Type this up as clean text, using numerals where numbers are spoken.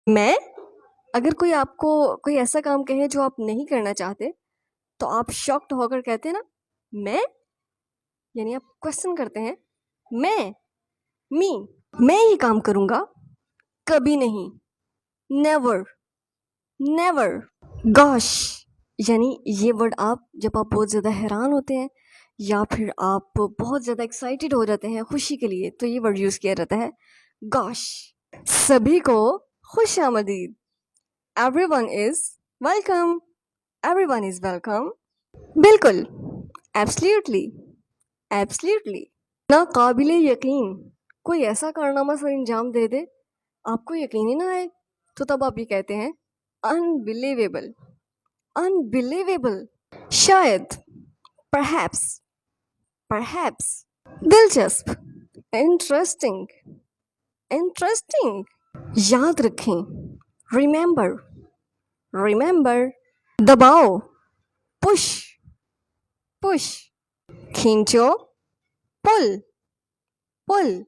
मैं? अगर कोई आपको कोई ऐसा काम कहे जो आप नहीं करना चाहते, तो आप शॉक्ड होकर कहते हैं ना, मैं? यानी आप क्वेश्चन करते हैं, मैं? मी? मैं ये काम करूँगा? कभी नहीं। Never, never. गॉश, यानी ये वर्ड आप जब आप बहुत ज़्यादा हैरान होते हैं या फिर आप बहुत ज़्यादा एक्साइटेड हो जाते हैं खुशी के लिए, तो ये वर्ड यूज़ किया जाता है, गॉश। सभी को खुश आमदीद। Everyone is welcome. Everyone is welcome. बिल्कुल, एब्सोल्युटली, एब्सोल्युटली। नाकाबिले यकीन कोई ऐसा कारनामा सर अंजाम दे दे, आपको यकीन ही ना आए, तो तब आप ये कहते हैं अनबिलीवेबल, अनबिलीवेबल। शायद, परहैप्स, परहैप्स। दिलचस्प, इंटरेस्टिंग, इंटरेस्टिंग। याद रखें, रिमेंबर, रिमेंबर। दबाओ, पुश, पुश। खींचो, पुल, पुल।